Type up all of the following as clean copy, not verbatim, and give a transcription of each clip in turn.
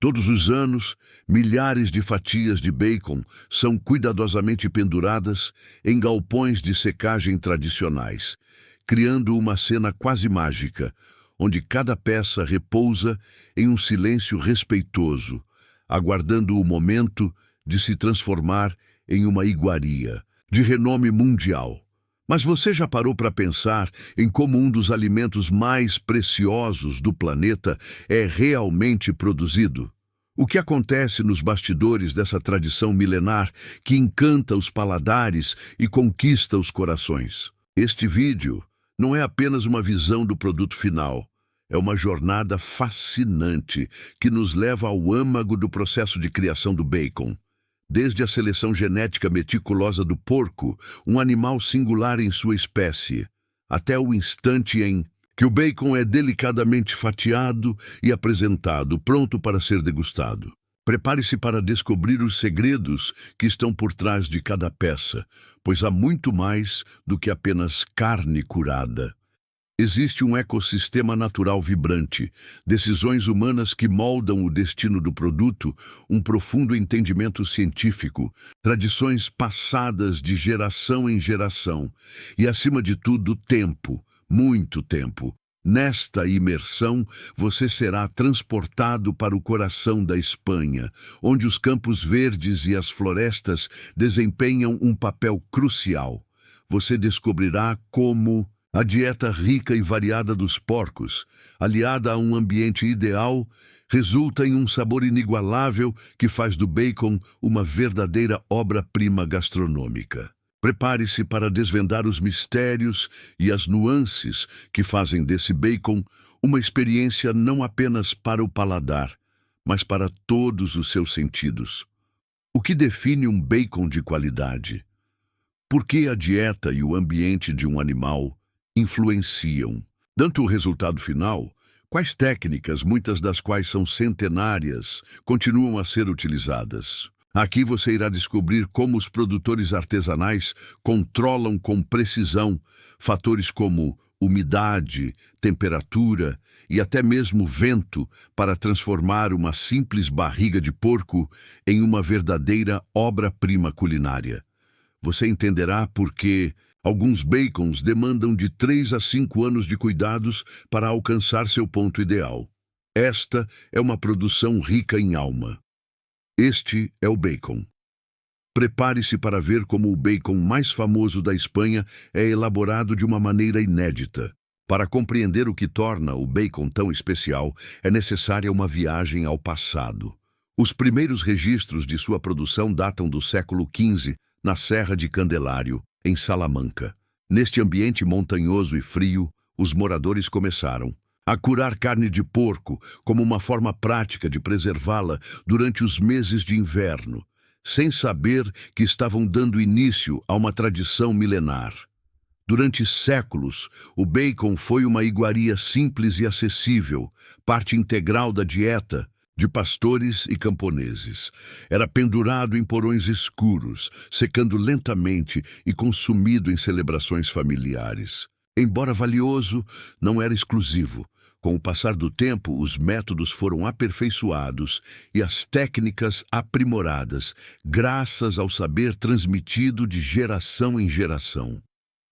Todos os anos, milhares de fatias de bacon são cuidadosamente penduradas em galpões de secagem tradicionais, criando uma cena quase mágica, onde cada peça repousa em um silêncio respeitoso, aguardando o momento de se transformar em uma iguaria de renome mundial. Mas você já parou para pensar em como um dos alimentos mais preciosos do planeta é realmente produzido? O que acontece nos bastidores dessa tradição milenar que encanta os paladares e conquista os corações? Este vídeo não é apenas uma visão do produto final, é uma jornada fascinante que nos leva ao âmago do processo de criação do bacon. Desde a seleção genética meticulosa do porco, um animal singular em sua espécie, até o instante em que o bacon é delicadamente fatiado e apresentado, pronto para ser degustado. Prepare-se para descobrir os segredos que estão por trás de cada peça, pois há muito mais do que apenas carne curada. Existe um ecossistema natural vibrante, decisões humanas que moldam o destino do produto, um profundo entendimento científico, tradições passadas de geração em geração e, acima de tudo, tempo, muito tempo. Nesta imersão, você será transportado para o coração da Espanha, onde os campos verdes e as florestas desempenham um papel crucial. Você descobrirá como a dieta rica e variada dos porcos, aliada a um ambiente ideal, resulta em um sabor inigualável que faz do bacon uma verdadeira obra-prima gastronômica. Prepare-se para desvendar os mistérios e as nuances que fazem desse bacon uma experiência não apenas para o paladar, mas para todos os seus sentidos. O que define um bacon de qualidade? Por que a dieta e o ambiente de um animal influenciam tanto o resultado final? Quais técnicas, muitas das quais são centenárias, continuam a ser utilizadas? Aqui você irá descobrir como os produtores artesanais controlam com precisão fatores como umidade, temperatura e até mesmo vento para transformar uma simples barriga de porco em uma verdadeira obra-prima culinária. Você entenderá por que alguns bacons demandam de 3 a 5 anos de cuidados para alcançar seu ponto ideal. Esta é uma produção rica em alma. Este é o bacon. Prepare-se para ver como o bacon mais famoso da Espanha é elaborado de uma maneira inédita. Para compreender o que torna o bacon tão especial, é necessária uma viagem ao passado. Os primeiros registros de sua produção datam do século XV, na Serra de Candelário, em Salamanca. Neste ambiente montanhoso e frio, os moradores começaram a curar carne de porco como uma forma prática de preservá-la durante os meses de inverno, sem saber que estavam dando início a uma tradição milenar. Durante séculos, o bacon foi uma iguaria simples e acessível, parte integral da dieta de pastores e camponeses. Era pendurado em porões escuros, secando lentamente e consumido em celebrações familiares. Embora valioso, não era exclusivo. Com o passar do tempo, os métodos foram aperfeiçoados e as técnicas aprimoradas, graças ao saber transmitido de geração em geração.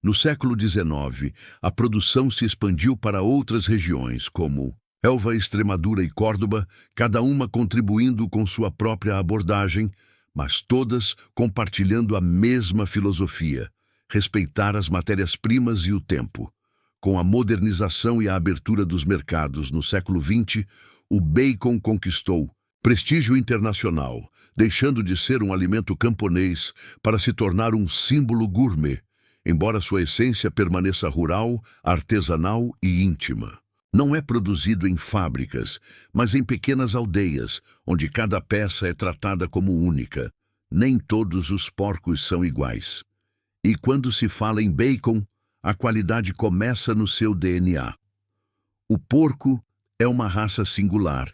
No século XIX, a produção se expandiu para outras regiões, como Elva, Extremadura e Córdoba, cada uma contribuindo com sua própria abordagem, mas todas compartilhando a mesma filosofia: respeitar as matérias-primas e o tempo. Com a modernização e a abertura dos mercados no século XX, o bacon conquistou prestígio internacional, deixando de ser um alimento camponês para se tornar um símbolo gourmet, embora sua essência permaneça rural, artesanal e íntima. Não é produzido em fábricas, mas em pequenas aldeias, onde cada peça é tratada como única. Nem todos os porcos são iguais. E quando se fala em bacon, a qualidade começa no seu DNA. O porco é uma raça singular,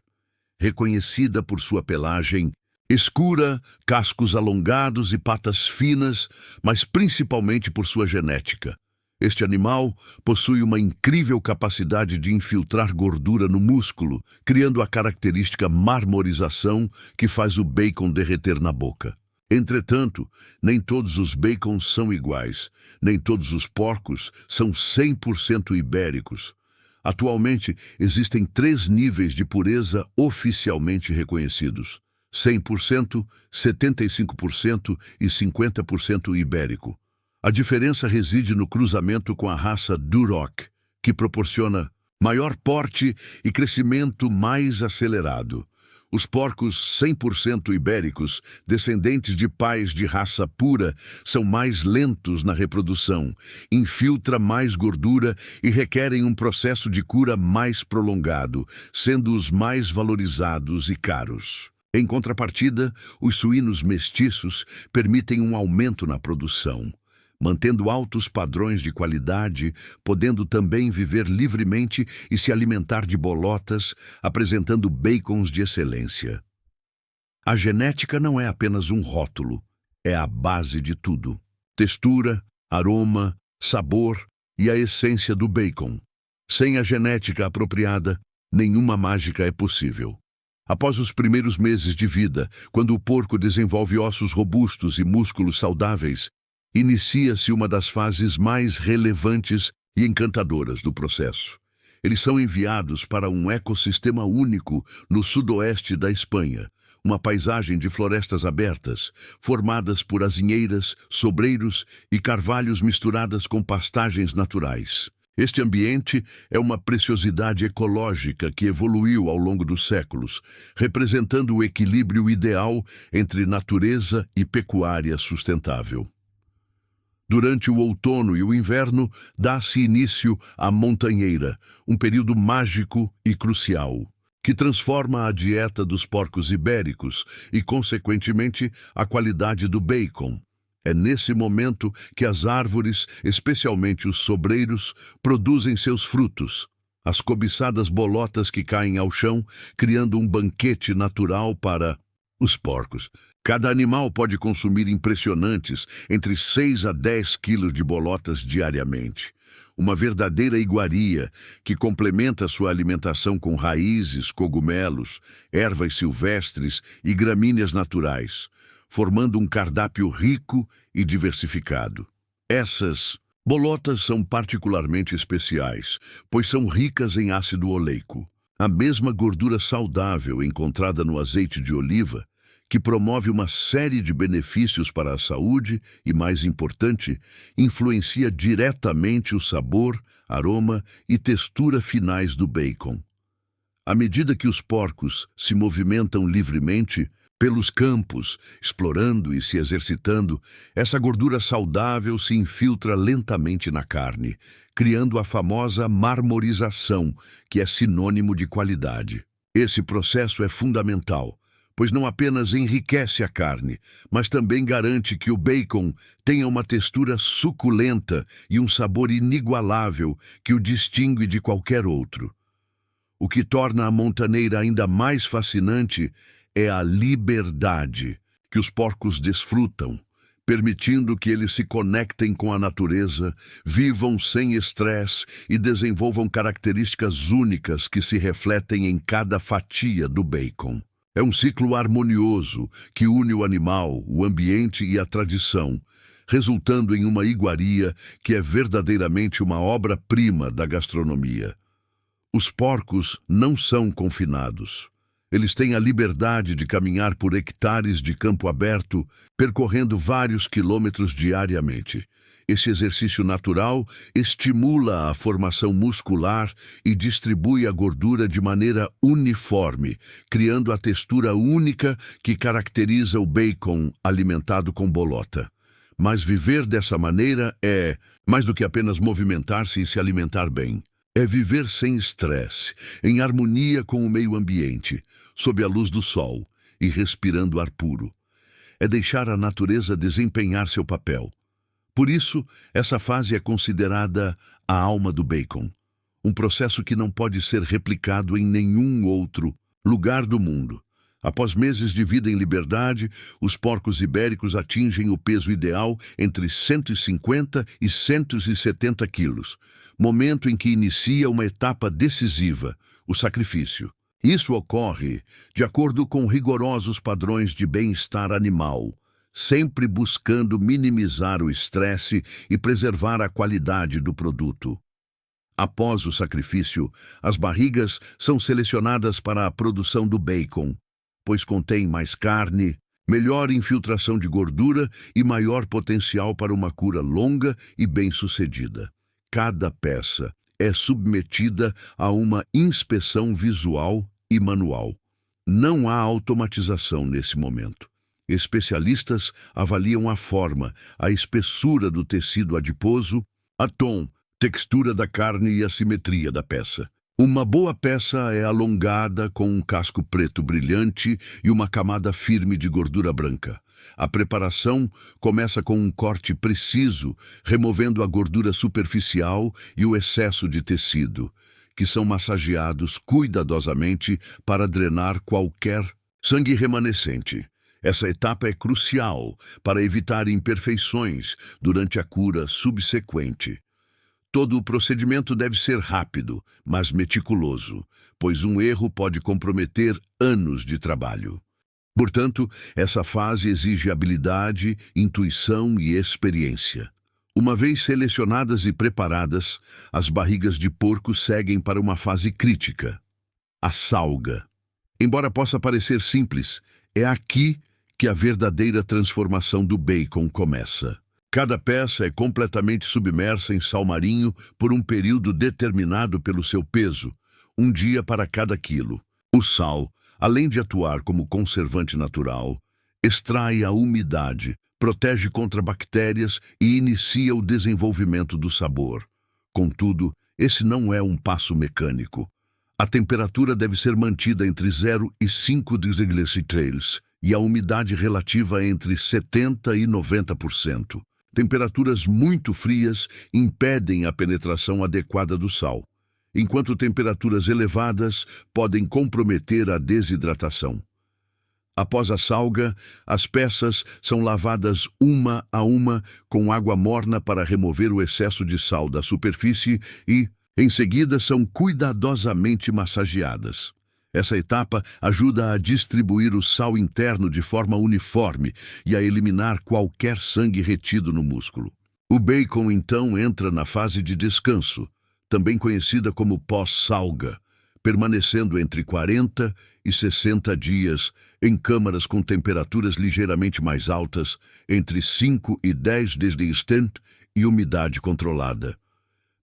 reconhecida por sua pelagem escura, cascos alongados e patas finas, mas principalmente por sua genética. Este animal possui uma incrível capacidade de infiltrar gordura no músculo, criando a característica marmorização que faz o bacon derreter na boca. Entretanto, nem todos os bacons são iguais, nem todos os porcos são 100% ibéricos. Atualmente, existem 3 níveis de pureza oficialmente reconhecidos: 100%, 75% e 50% ibérico. A diferença reside no cruzamento com a raça Duroc, que proporciona maior porte e crescimento mais acelerado. Os porcos 100% ibéricos, descendentes de pais de raça pura, são mais lentos na reprodução, infiltram mais gordura e requerem um processo de cura mais prolongado, sendo os mais valorizados e caros. Em contrapartida, os suínos mestiços permitem um aumento na produção, mantendo altos padrões de qualidade, podendo também viver livremente e se alimentar de bolotas, apresentando bacons de excelência. A genética não é apenas um rótulo, é a base de tudo. Textura, aroma, sabor e a essência do bacon. Sem a genética apropriada, nenhuma mágica é possível. Após os primeiros meses de vida, quando o porco desenvolve ossos robustos e músculos saudáveis, inicia-se uma das fases mais relevantes e encantadoras do processo. Eles são enviados para um ecossistema único no sudoeste da Espanha, uma paisagem de florestas abertas, formadas por azinheiras, sobreiros e carvalhos misturadas com pastagens naturais. Este ambiente é uma preciosidade ecológica que evoluiu ao longo dos séculos, representando o equilíbrio ideal entre natureza e pecuária sustentável. Durante o outono e o inverno, dá-se início à montanheira, um período mágico e crucial, que transforma a dieta dos porcos ibéricos e, consequentemente, a qualidade do bacon. É nesse momento que as árvores, especialmente os sobreiros, produzem seus frutos, as cobiçadas bolotas que caem ao chão, criando um banquete natural para os porcos. Cada animal pode consumir impressionantes entre 6 a 10 quilos de bolotas diariamente. Uma verdadeira iguaria que complementa sua alimentação com raízes, cogumelos, ervas silvestres e gramíneas naturais, formando um cardápio rico e diversificado. Essas bolotas são particularmente especiais, pois são ricas em ácido oleico, a mesma gordura saudável encontrada no azeite de oliva, que promove uma série de benefícios para a saúde e, mais importante, influencia diretamente o sabor, aroma e textura finais do bacon. À medida que os porcos se movimentam livremente pelos campos, explorando e se exercitando, essa gordura saudável se infiltra lentamente na carne, criando a famosa marmorização, que é sinônimo de qualidade. Esse processo é fundamental, pois não apenas enriquece a carne, mas também garante que o bacon tenha uma textura suculenta e um sabor inigualável que o distingue de qualquer outro. O que torna a montaneira ainda mais fascinante é a liberdade que os porcos desfrutam, permitindo que eles se conectem com a natureza, vivam sem estresse e desenvolvam características únicas que se refletem em cada fatia do bacon. É um ciclo harmonioso que une o animal, o ambiente e a tradição, resultando em uma iguaria que é verdadeiramente uma obra-prima da gastronomia. Os porcos não são confinados. Eles têm a liberdade de caminhar por hectares de campo aberto, percorrendo vários quilômetros diariamente. Esse exercício natural estimula a formação muscular e distribui a gordura de maneira uniforme, criando a textura única que caracteriza o bacon alimentado com bolota. Mas viver dessa maneira é mais do que apenas movimentar-se e se alimentar bem. É viver sem estresse, em harmonia com o meio ambiente, sob a luz do sol e respirando ar puro. É deixar a natureza desempenhar seu papel. Por isso, essa fase é considerada a alma do bacon, um processo que não pode ser replicado em nenhum outro lugar do mundo. Após meses de vida em liberdade, os porcos ibéricos atingem o peso ideal entre 150 e 170 quilos, momento em que inicia uma etapa decisiva, o sacrifício. Isso ocorre de acordo com rigorosos padrões de bem-estar animal, sempre buscando minimizar o estresse e preservar a qualidade do produto. Após o sacrifício, as barrigas são selecionadas para a produção do bacon, pois contém mais carne, melhor infiltração de gordura e maior potencial para uma cura longa e bem-sucedida. Cada peça é submetida a uma inspeção visual e manual. Não há automatização nesse momento. Especialistas avaliam a forma, a espessura do tecido adiposo, a tom, textura da carne e a simetria da peça. Uma boa peça é alongada com um casco preto brilhante e uma camada firme de gordura branca. A preparação começa com um corte preciso, removendo a gordura superficial e o excesso de tecido, que são massageados cuidadosamente para drenar qualquer sangue remanescente. Essa etapa é crucial para evitar imperfeições durante a cura subsequente. Todo o procedimento deve ser rápido, mas meticuloso, pois um erro pode comprometer anos de trabalho. Portanto, essa fase exige habilidade, intuição e experiência. Uma vez selecionadas e preparadas, as barrigas de porco seguem para uma fase crítica, a salga. Embora possa parecer simples, é aqui que a verdadeira transformação do bacon começa. Cada peça é completamente submersa em sal marinho por um período determinado pelo seu peso, um dia para cada quilo. O sal, além de atuar como conservante natural, extrai a umidade, protege contra bactérias e inicia o desenvolvimento do sabor. Contudo, esse não é um passo mecânico. A temperatura deve ser mantida entre 0 e 5 degrees e a umidade relativa entre 70% e 90%. Temperaturas muito frias impedem a penetração adequada do sal, enquanto temperaturas elevadas podem comprometer a desidratação. Após a salga, as peças são lavadas uma a uma com água morna para remover o excesso de sal da superfície e, em seguida, são cuidadosamente massageadas. Essa etapa ajuda a distribuir o sal interno de forma uniforme e a eliminar qualquer sangue retido no músculo. O bacon, então, entra na fase de descanso, também conhecida como pós-salga, permanecendo entre 40 e 60 dias em câmaras com temperaturas ligeiramente mais altas, entre 5 e 10 degrees e umidade controlada.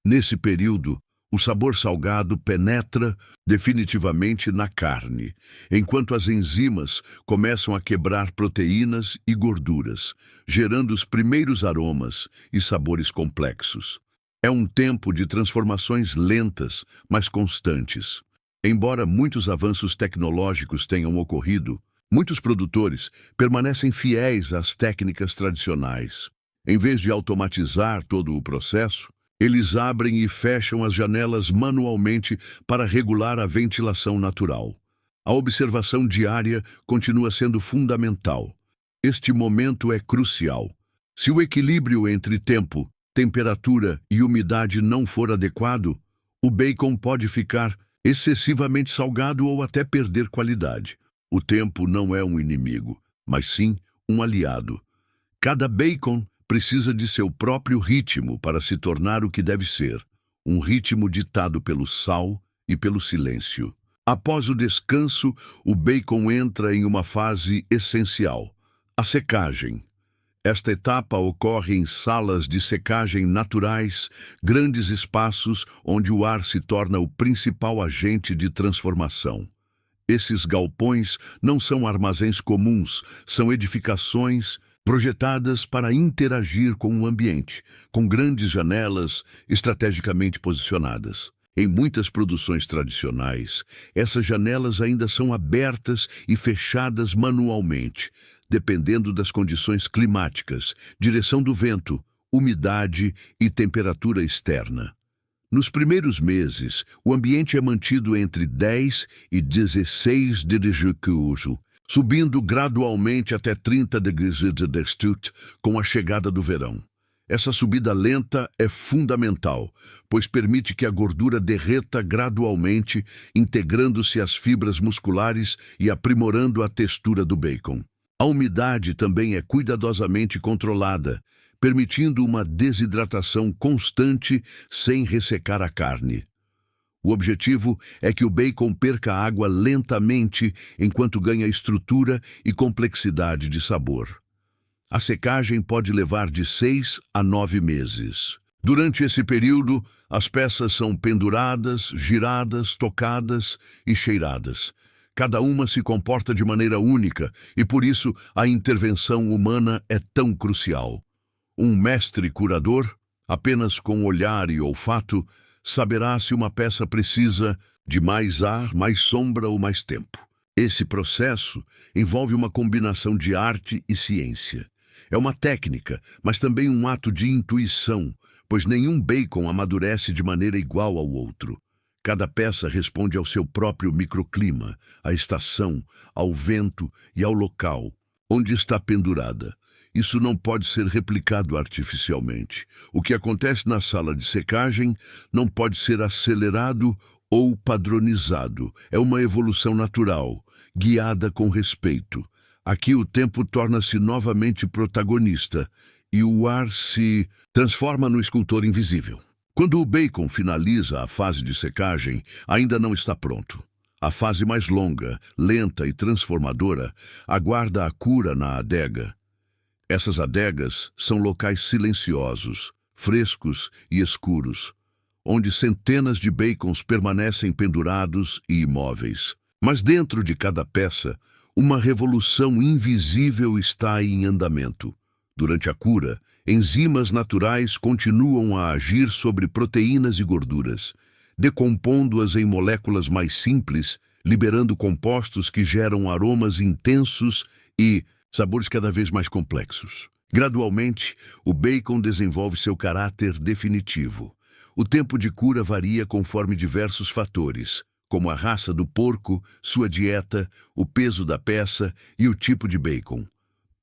Nesse período, o sabor salgado penetra definitivamente na carne, enquanto as enzimas começam a quebrar proteínas e gorduras, gerando os primeiros aromas e sabores complexos. É um tempo de transformações lentas, mas constantes. Embora muitos avanços tecnológicos tenham ocorrido, muitos produtores permanecem fiéis às técnicas tradicionais. Em vez de automatizar todo o processo, eles abrem e fecham as janelas manualmente para regular a ventilação natural. A observação diária continua sendo fundamental. Este momento é crucial. Se o equilíbrio entre tempo, temperatura e umidade não for adequado, o bacon pode ficar excessivamente salgado ou até perder qualidade. O tempo não é um inimigo, mas sim um aliado. Cada bacon precisa de seu próprio ritmo para se tornar o que deve ser, um ritmo ditado pelo sal e pelo silêncio. Após o descanso, o bacon entra em uma fase essencial, a secagem. Esta etapa ocorre em salas de secagem naturais, grandes espaços onde o ar se torna o principal agente de transformação. Esses galpões não são armazéns comuns, são edificações projetadas para interagir com o ambiente, com grandes janelas estrategicamente posicionadas. Em muitas produções tradicionais, essas janelas ainda são abertas e fechadas manualmente, dependendo das condições climáticas, direção do vento, umidade e temperatura externa. Nos primeiros meses, o ambiente é mantido entre 10 e 16 degrees, subindo gradualmente até 30 degrees Celsius com a chegada do verão. Essa subida lenta é fundamental, pois permite que a gordura derreta gradualmente, integrando-se às fibras musculares e aprimorando a textura do bacon. A umidade também é cuidadosamente controlada, permitindo uma desidratação constante sem ressecar a carne. O objetivo é que o bacon perca água lentamente enquanto ganha estrutura e complexidade de sabor. A secagem pode levar de 6 a 9 meses. Durante esse período, as peças são penduradas, giradas, tocadas e cheiradas. Cada uma se comporta de maneira única e, por isso, a intervenção humana é tão crucial. Um mestre curador, apenas com olhar e olfato, saberá se uma peça precisa de mais ar, mais sombra ou mais tempo. Esse processo envolve uma combinação de arte e ciência. É uma técnica, mas também um ato de intuição, pois nenhum bacon amadurece de maneira igual ao outro. Cada peça responde ao seu próprio microclima, à estação, ao vento e ao local onde está pendurada. Isso não pode ser replicado artificialmente. O que acontece na sala de secagem não pode ser acelerado ou padronizado. É uma evolução natural, guiada com respeito. Aqui o tempo torna-se novamente protagonista e o ar se transforma no escultor invisível. Quando o bacon finaliza a fase de secagem, ainda não está pronto. A fase mais longa, lenta e transformadora aguarda a cura na adega. Essas adegas são locais silenciosos, frescos e escuros, onde centenas de bacons permanecem pendurados e imóveis. Mas dentro de cada peça, uma revolução invisível está em andamento. Durante a cura, enzimas naturais continuam a agir sobre proteínas e gorduras, decompondo-as em moléculas mais simples, liberando compostos que geram aromas intensos e sabores cada vez mais complexos. Gradualmente, o bacon desenvolve seu caráter definitivo. O tempo de cura varia conforme diversos fatores, como a raça do porco, sua dieta, o peso da peça e o tipo de bacon.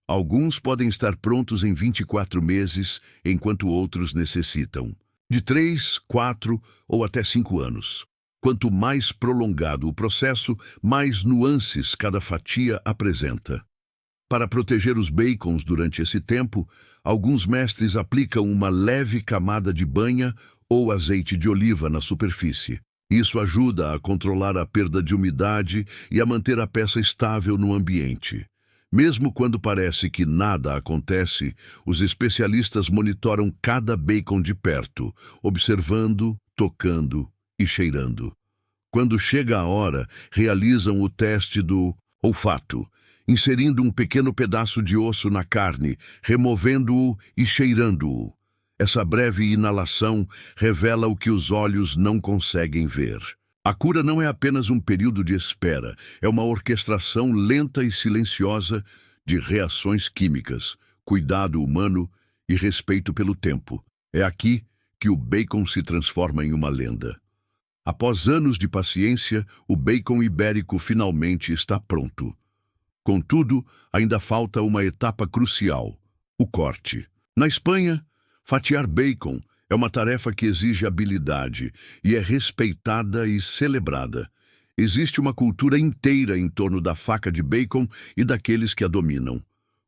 Alguns podem estar prontos em 24 meses, enquanto outros necessitam de 3, 4 ou até 5 anos. Quanto mais prolongado o processo, mais nuances cada fatia apresenta. Para proteger os bacons durante esse tempo, alguns mestres aplicam uma leve camada de banha ou azeite de oliva na superfície. Isso ajuda a controlar a perda de umidade e a manter a peça estável no ambiente. Mesmo quando parece que nada acontece, os especialistas monitoram cada bacon de perto, observando, tocando e cheirando. Quando chega a hora, realizam o teste do olfato, inserindo um pequeno pedaço de osso na carne, removendo-o e cheirando-o. Essa breve inalação revela o que os olhos não conseguem ver. A cura não é apenas um período de espera, é uma orquestração lenta e silenciosa de reações químicas, cuidado humano e respeito pelo tempo. É aqui que o bacon se transforma em uma lenda. Após anos de paciência, o bacon ibérico finalmente está pronto. Contudo, ainda falta uma etapa crucial: o corte. Na Espanha, fatiar bacon é uma tarefa que exige habilidade e é respeitada e celebrada. Existe uma cultura inteira em torno da faca de bacon e daqueles que a dominam.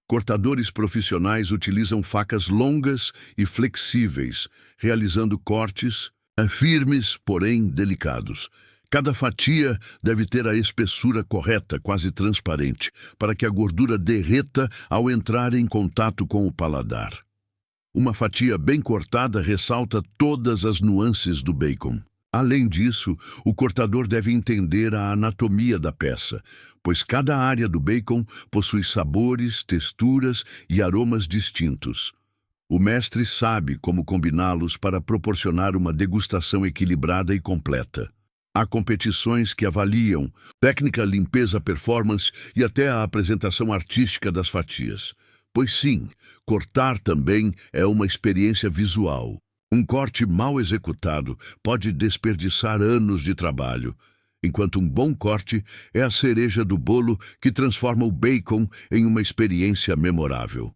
Cortadores profissionais utilizam facas longas e flexíveis, realizando cortes firmes, porém delicados. Cada fatia deve ter a espessura correta, quase transparente, para que a gordura derreta ao entrar em contato com o paladar. Uma fatia bem cortada ressalta todas as nuances do bacon. Além disso, o cortador deve entender a anatomia da peça, pois cada área do bacon possui sabores, texturas e aromas distintos. O mestre sabe como combiná-los para proporcionar uma degustação equilibrada e completa. Há competições que avaliam técnica, limpeza, performance e até a apresentação artística das fatias. Pois sim, cortar também é uma experiência visual. Um corte mal executado pode desperdiçar anos de trabalho. enquanto um bom corte é a cereja do bolo que transforma o bacon em uma experiência memorável.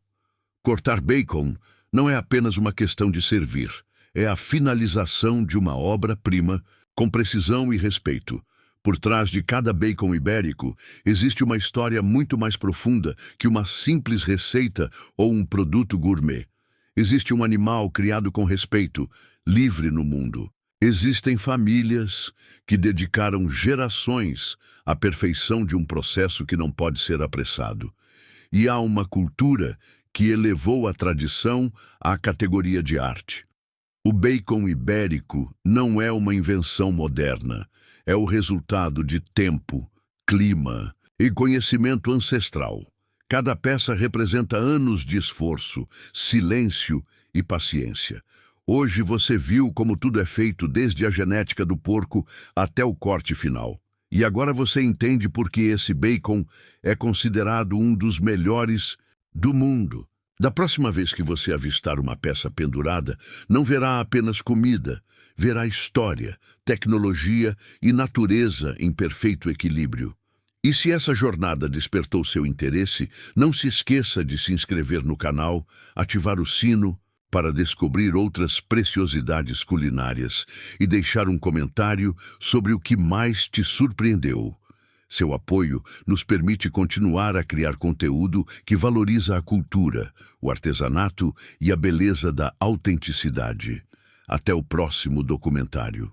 Cortar bacon não é apenas uma questão de servir, é a finalização de uma obra-prima com precisão e respeito. Por trás de cada bacon ibérico existe uma história muito mais profunda que uma simples receita ou um produto gourmet. Existe um animal criado com respeito, livre no mundo. Existem famílias que dedicaram gerações à perfeição de um processo que não pode ser apressado. E há uma cultura que elevou a tradição à categoria de arte. O bacon ibérico não é uma invenção moderna, é o resultado de tempo, clima e conhecimento ancestral. Cada peça representa anos de esforço, silêncio e paciência. Hoje você viu como tudo é feito desde a genética do porco até o corte final. E agora você entende por que esse bacon é considerado um dos melhores do mundo. Da próxima vez que você avistar uma peça pendurada, não verá apenas comida, verá história, tecnologia e natureza em perfeito equilíbrio. E se essa jornada despertou seu interesse, não se esqueça de se inscrever no canal, ativar o sino para descobrir outras preciosidades culinárias e deixar um comentário sobre o que mais te surpreendeu. Seu apoio nos permite continuar a criar conteúdo que valoriza a cultura, o artesanato e a beleza da autenticidade. Até o próximo documentário.